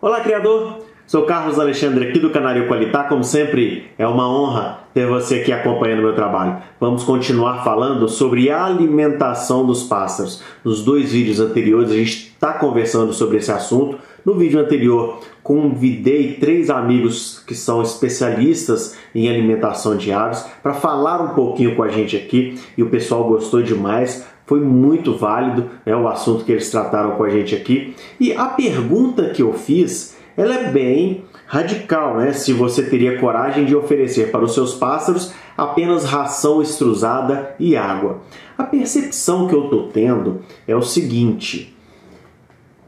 Olá, criador! Sou Carlos Alexandre aqui do Canário Qualitá. Como sempre, é uma honra ter você aqui acompanhando meu trabalho. Vamos continuar falando sobre a alimentação dos pássaros. Nos dois vídeos anteriores a gente está conversando sobre esse assunto. No vídeo anterior convidei 3 amigos que são especialistas em alimentação de aves para falar um pouquinho com a gente aqui e o pessoal gostou demais. Foi muito válido, né, o assunto que eles trataram com a gente aqui. E a pergunta que eu fiz, ela é bem radical, né? Se você teria coragem de oferecer para os seus pássaros apenas ração extrusada e água. A percepção que eu estou tendo é o seguinte: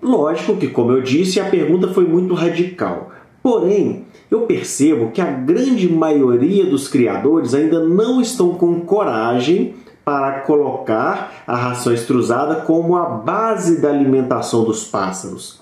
lógico que, como eu disse, a pergunta foi muito radical. Porém, eu percebo que a grande maioria dos criadores ainda não estão com coragem para colocar a ração extrusada como a base da alimentação dos pássaros.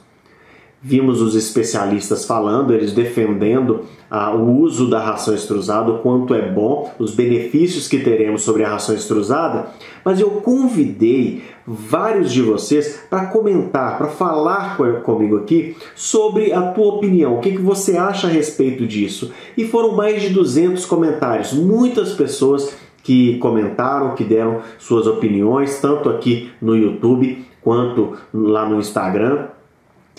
Vimos os especialistas falando, eles defendendo o uso da ração extrusada, o quanto é bom, os benefícios que teremos sobre a ração extrusada, mas eu convidei vários de vocês para comentar, para falar comigo aqui sobre a tua opinião, o que você acha a respeito disso. E foram mais de 200 comentários, muitas pessoas que comentaram, que deram suas opiniões, tanto aqui no YouTube quanto lá no Instagram.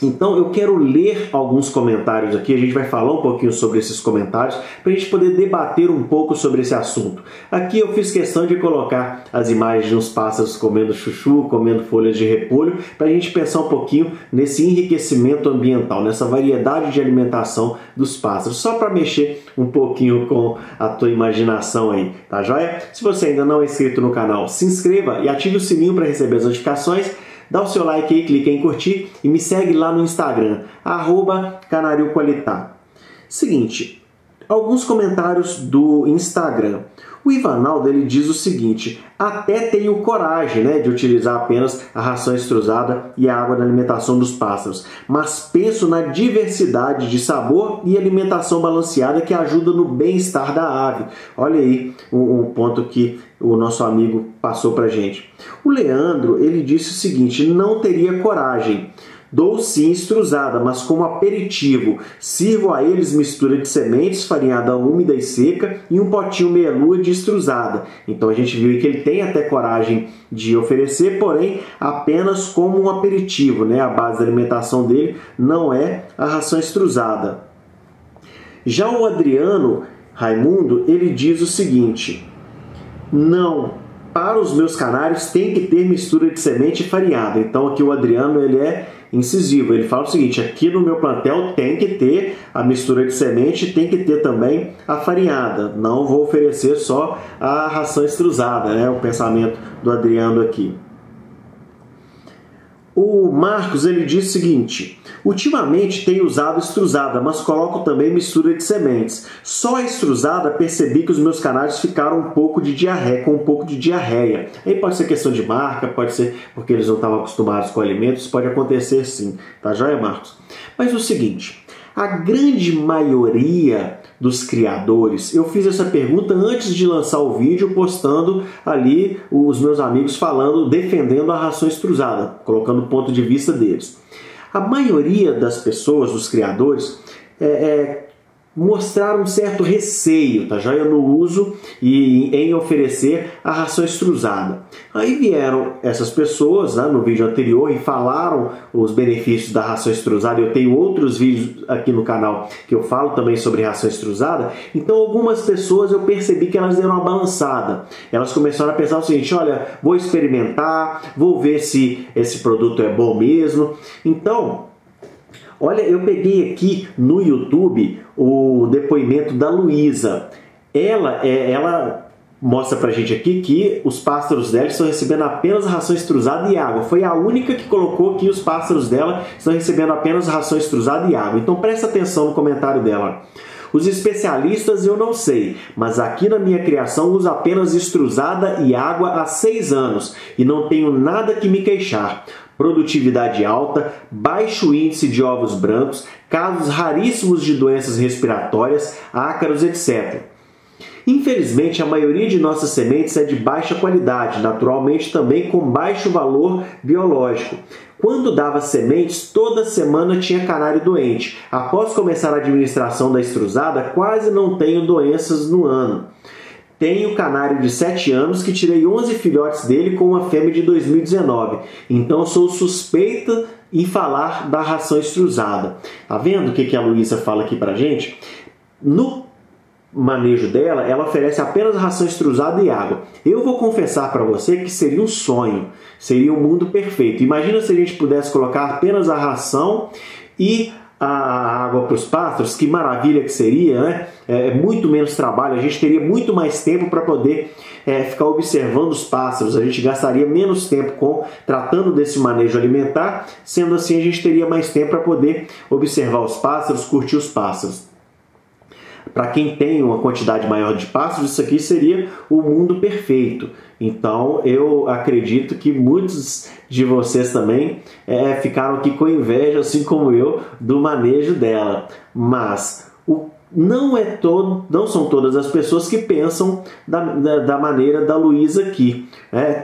Então eu quero ler alguns comentários aqui, a gente vai falar um pouquinho sobre esses comentários para a gente poder debater um pouco sobre esse assunto. Aqui eu fiz questão de colocar as imagens de uns pássaros comendo chuchu, comendo folhas de repolho, para a gente pensar um pouquinho nesse enriquecimento ambiental, nessa variedade de alimentação dos pássaros, só para mexer um pouquinho com a tua imaginação aí, tá joia? Se você ainda não é inscrito no canal, se inscreva e ative o sininho para receber as notificações. Dá o seu like aí, clica em curtir e me segue lá no Instagram, @canarioqualitá. Seguinte, alguns comentários do Instagram. O Ivanaldo, ele diz o seguinte: até tenho coragem, né, de utilizar apenas a ração extrusada e a água na alimentação dos pássaros, mas penso na diversidade de sabor e alimentação balanceada que ajuda no bem-estar da ave. Olha aí um ponto que o nosso amigo passou pra gente. O Leandro, ele disse o seguinte: não teria coragem. Dou sim extrusada, mas como aperitivo. Sirvo a eles mistura de sementes, farinhada úmida e seca e um potinho meia-lua de extrusada. Então a gente viu que ele tem até coragem de oferecer, porém apenas como um aperitivo, né? A base da alimentação dele não é a ração extrusada. Já o Adriano Raimundo, ele diz o seguinte: não, para os meus canários tem que ter mistura de semente e farinhada. Então aqui o Adriano, ele é incisivo, ele fala o seguinte: aqui no meu plantel tem que ter a mistura de semente, tem que ter também a farinhada, não vou oferecer só a ração extrusada, né? O pensamento do Adriano aqui. O Marcos, ele diz o seguinte: ultimamente tenho usado extrusada, mas coloco também mistura de sementes. Só a extrusada percebi que os meus canários ficaram um pouco de diarreia, com um pouco de diarreia. Aí pode ser questão de marca, pode ser porque eles não estavam acostumados com alimentos, pode acontecer sim, tá joia, Marcos? Mas o seguinte, a grande maioria dos criadores, eu fiz essa pergunta antes de lançar o vídeo, postando ali os meus amigos falando, defendendo a ração extrusada, colocando o ponto de vista deles. A maioria das pessoas, dos criadores, mostraram um certo receio, tá joia, no uso e em oferecer a ração extrusada. Aí vieram essas pessoas, né, no vídeo anterior, e falaram os benefícios da ração extrusada. Eu tenho outros vídeos aqui no canal que eu falo também sobre ração extrusada. Então algumas pessoas eu percebi que elas deram uma balançada. Elas começaram a pensar o seguinte: olha, vou experimentar, vou ver se esse produto é bom mesmo. Então, olha, eu peguei aqui no YouTube o depoimento da Luísa. Ela mostra pra gente aqui que os pássaros dela estão recebendo apenas ração extrusada e água. Foi a única que colocou que os pássaros dela estão recebendo apenas ração extrusada e água. Então presta atenção no comentário dela. Os especialistas eu não sei, mas aqui na minha criação uso apenas extrusada e água há 6 anos e não tenho nada que me queixar. Produtividade alta, baixo índice de ovos brancos, casos raríssimos de doenças respiratórias, ácaros, etc. Infelizmente, a maioria de nossas sementes é de baixa qualidade, naturalmente também com baixo valor biológico. Quando dava sementes, toda semana tinha canário doente. Após começar a administração da estruzada, quase não tenho doenças no ano. Tenho canário de 7 anos que tirei 11 filhotes dele com uma fêmea de 2019. Então sou suspeita em falar da ração estruzada. Tá vendo o que a Luísa fala aqui pra gente? No manejo dela, ela oferece apenas ração estruzada e água. Eu vou confessar para você que seria um sonho, seria um mundo perfeito. Imagina se a gente pudesse colocar apenas a ração e a água para os pássaros, que maravilha que seria, né? É muito menos trabalho, a gente teria muito mais tempo para poder ficar observando os pássaros, a gente gastaria menos tempo tratando desse manejo alimentar, sendo assim a gente teria mais tempo para poder observar os pássaros, curtir os pássaros. Para quem tem uma quantidade maior de pássaros, isso aqui seria o mundo perfeito. Então, eu acredito que muitos de vocês também ficaram aqui com inveja, assim como eu, do manejo dela. Mas não são todas as pessoas que pensam da maneira da Luísa aqui.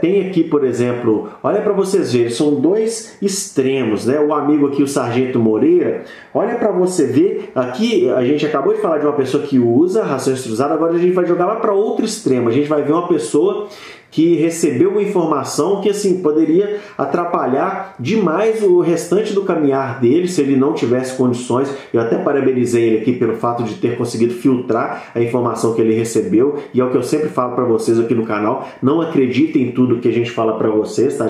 Tem aqui, por exemplo, olha para vocês verem, são dois extremos, né? O amigo aqui, o Sargento Moreira, olha para você ver, aqui a gente acabou de falar de uma pessoa que usa ração estruzada, agora a gente vai jogar lá para outro extremo, a gente vai ver uma pessoa que recebeu uma informação que assim poderia atrapalhar demais o restante do caminhar dele se ele não tivesse condições. Eu até parabenizei ele aqui pelo fato de ter conseguido filtrar a informação que ele recebeu, e é o que eu sempre falo para vocês aqui no canal: não acreditem em tudo que a gente fala para vocês, tá?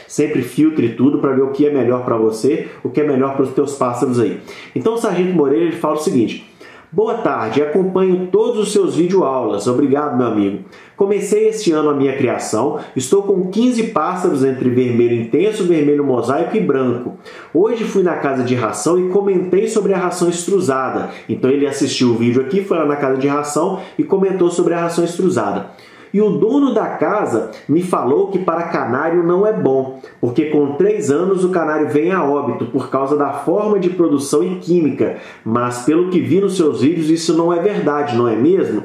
Sempre filtre tudo para ver o que é melhor para você, o que é melhor para os teus pássaros aí. Então o Sargento Moreira, ele fala o seguinte: boa tarde, acompanho todos os seus videoaulas. Obrigado, meu amigo. Comecei este ano a minha criação, estou com 15 pássaros entre vermelho intenso, vermelho mosaico e branco. Hoje fui na casa de ração e comentei sobre a ração estruzada. Então ele assistiu o vídeo aqui, foi lá na casa de ração e comentou sobre a ração estruzada. E o dono da casa me falou que para canário não é bom, porque com 3 anos o canário vem a óbito por causa da forma de produção e química. Mas pelo que vi nos seus vídeos, isso não é verdade, não é mesmo?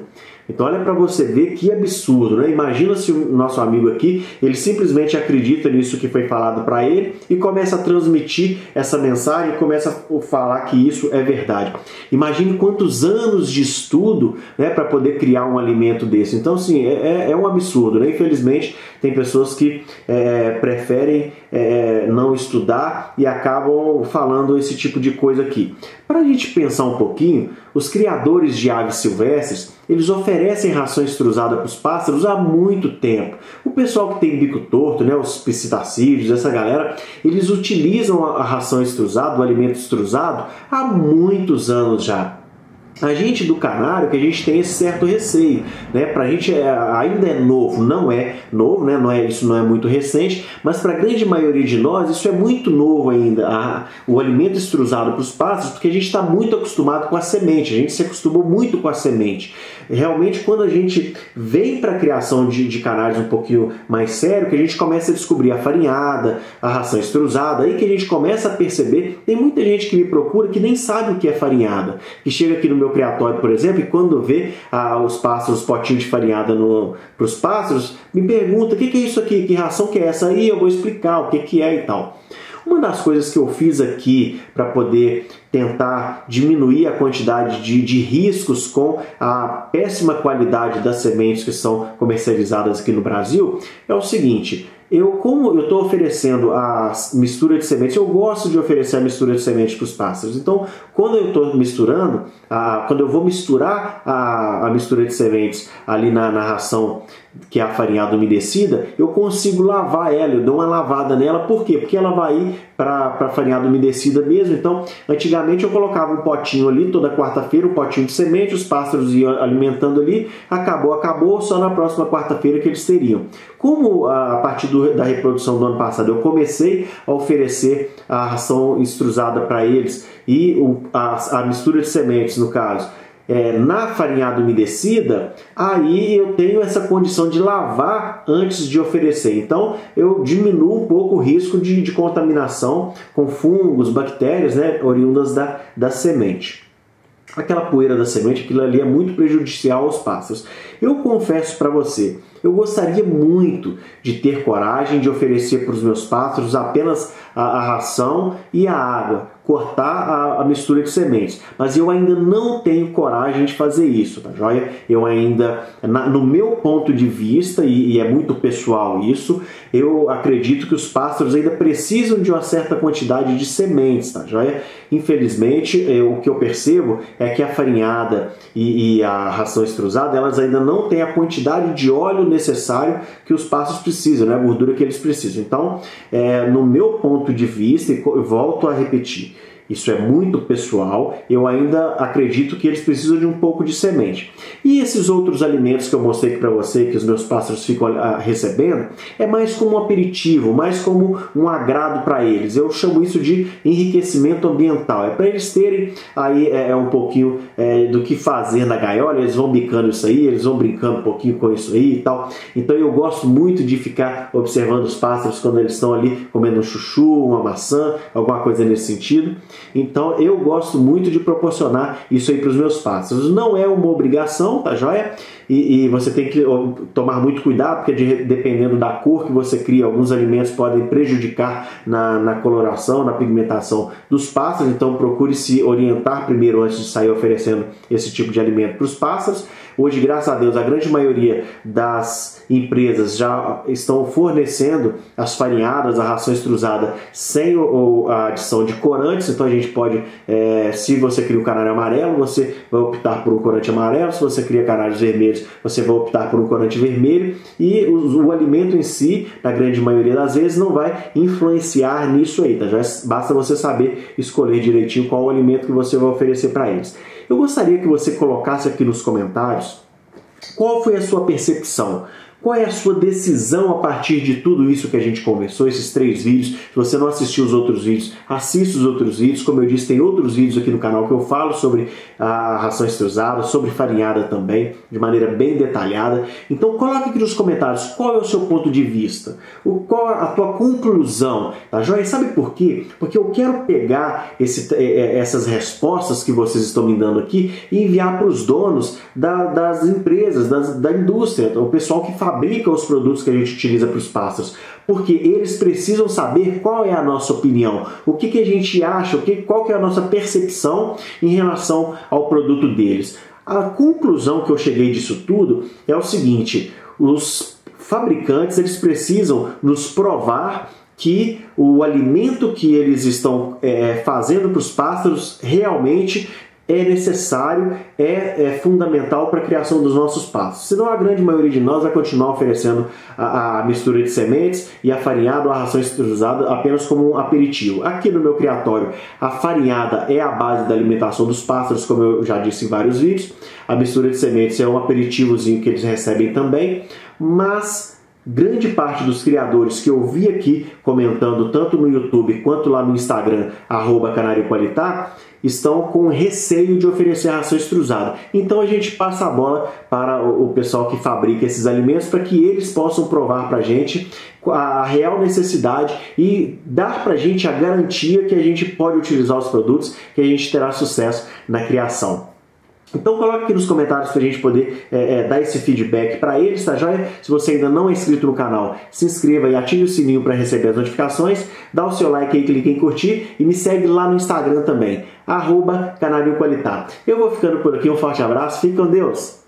Então olha para você ver que absurdo, né? Imagina se o nosso amigo aqui, ele simplesmente acredita nisso que foi falado para ele e começa a transmitir essa mensagem, começa a falar que isso é verdade. Imagine quantos anos de estudo, né, para poder criar um alimento desse. Então, assim, é um absurdo, né? Infelizmente, tem pessoas que preferem não estudar e acabam falando esse tipo de coisa aqui. Para a gente pensar um pouquinho, os criadores de aves silvestres, eles oferecem ração estruzada para os pássaros há muito tempo. O pessoal que tem bico torto, né, os psitacídeos, essa galera, eles utilizam a ração estruzada, o alimento estruzado, há muitos anos já. A gente do canário, que a gente tem esse certo receio, né? Para a gente ainda é novo, não é novo, né? Isso não é muito recente, mas para a grande maioria de nós isso é muito novo ainda, o alimento estruzado para os pássaros, porque a gente está muito acostumado com a semente, a gente se acostumou muito com a semente. Realmente, quando a gente vem para a criação de canários um pouquinho mais sério, que a gente começa a descobrir a farinhada, a ração estruzada, aí que a gente começa a perceber, tem muita gente que me procura que nem sabe o que é farinhada, que chega aqui no meu criatório, por exemplo, e quando vê os pássaros, potinhos de farinhada para os pássaros, me pergunta: o que é isso aqui? Que ração que é essa aí? Eu vou explicar o que é e tal. Uma das coisas que eu fiz aqui para poder tentar diminuir a quantidade de riscos com a péssima qualidade das sementes que são comercializadas aqui no Brasil é o seguinte: como eu estou oferecendo a mistura de sementes, eu gosto de oferecer a mistura de sementes para os pássaros. Então, quando eu estou misturando, quando eu vou misturar a mistura de sementes ali na ração, que é a farinhada umedecida, eu consigo lavar ela, eu dou uma lavada nela. Por quê? Porque ela vai ir para a farinhada umedecida mesmo. Então, antigamente eu colocava um potinho ali, toda quarta-feira, um potinho de semente, os pássaros iam alimentando ali, acabou, só na próxima quarta-feira que eles teriam. Como a partir da reprodução do ano passado eu comecei a oferecer a ração estruzada para eles e a mistura de sementes, no caso, na farinhada umedecida, aí eu tenho essa condição de lavar antes de oferecer. Então eu diminuo um pouco o risco de contaminação com fungos, bactérias, né, oriundas da semente. aquela poeira da semente, aquilo ali é muito prejudicial aos pássaros. Eu confesso para você, eu gostaria muito de ter coragem de oferecer para os meus pássaros apenas a ração e a água, cortar a mistura de sementes, mas eu ainda não tenho coragem de fazer isso, tá joia? Eu ainda, no meu ponto de vista, e é muito pessoal isso, eu acredito que os pássaros ainda precisam de uma certa quantidade de sementes, tá joia? Infelizmente, o que eu percebo é que a farinhada e a ração extrusada, elas ainda não têm a quantidade de óleo necessário que os pássaros precisam, né? A gordura que eles precisam. Então, no meu ponto de vista, e volto a repetir, isso é muito pessoal, eu ainda acredito que eles precisam de um pouco de semente. E esses outros alimentos que eu mostrei aqui para você, que os meus pássaros ficam recebendo, é mais como um aperitivo, mais como um agrado para eles. Eu chamo isso de enriquecimento ambiental. É para eles terem aí um pouquinho do que fazer na gaiola, eles vão bicando isso aí, eles vão brincando um pouquinho com isso aí e tal. Então eu gosto muito de ficar observando os pássaros quando eles estão ali comendo um chuchu, uma maçã, alguma coisa nesse sentido. Então eu gosto muito de proporcionar isso aí para os meus pássaros. Não é uma obrigação, tá joia? E você tem que tomar muito cuidado, porque dependendo da cor que você cria, alguns alimentos podem prejudicar na coloração, na pigmentação dos pássaros. Então procure se orientar primeiro antes de sair oferecendo esse tipo de alimento para os pássaros. Hoje, graças a Deus, a grande maioria das empresas já estão fornecendo as farinhadas, a ração extrusada sem a adição de corantes. Então a gente pode, se você cria um canário amarelo, você vai optar por um corante amarelo. Se você cria canários vermelhos, você vai optar por um corante vermelho. E o alimento em si, na grande maioria das vezes, não vai influenciar nisso aí, tá? Já basta você saber escolher direitinho qual o alimento que você vai oferecer para eles. Eu gostaria que você colocasse aqui nos comentários qual foi a sua percepção. Qual é a sua decisão a partir de tudo isso que a gente conversou, esses 3 vídeos? Se você não assistiu os outros vídeos, assista os outros vídeos. Como eu disse, tem outros vídeos aqui no canal que eu falo sobre a ração extrusada, sobre farinhada também, de maneira bem detalhada. Então coloque aqui nos comentários qual é o seu ponto de vista, qual a tua conclusão, tá joia? Sabe por quê? Porque eu quero pegar essas respostas que vocês estão me dando aqui e enviar para os donos das empresas, da indústria, o pessoal que fabrica os produtos que a gente utiliza para os pássaros, porque eles precisam saber qual é a nossa opinião, o que a gente acha, qual que é a nossa percepção em relação ao produto deles. A conclusão que eu cheguei disso tudo é o seguinte: os fabricantes eles precisam nos provar que o alimento que eles estão fazendo para os pássaros realmente é necessário, é fundamental para a criação dos nossos pássaros. Senão a grande maioria de nós vai continuar oferecendo a mistura de sementes e a farinhada ou a ração extrusada apenas como um aperitivo. Aqui no meu criatório, a farinhada é a base da alimentação dos pássaros, como eu já disse em vários vídeos. A mistura de sementes é um aperitivozinho que eles recebem também, mas grande parte dos criadores que eu vi aqui comentando tanto no YouTube quanto lá no Instagram, @canarioqualitá, estão com receio de oferecer ração extrusada. Então a gente passa a bola para o pessoal que fabrica esses alimentos para que eles possam provar para a gente a real necessidade e dar para a gente a garantia que a gente pode utilizar os produtos, que a gente terá sucesso na criação. Então coloque aqui nos comentários para a gente poder dar esse feedback para eles, tá joia? Se você ainda não é inscrito no canal, se inscreva e ative o sininho para receber as notificações, dá o seu like aí, clique em curtir e me segue lá no Instagram também, @canarioqualitá. Eu vou ficando por aqui, um forte abraço, fique com Deus!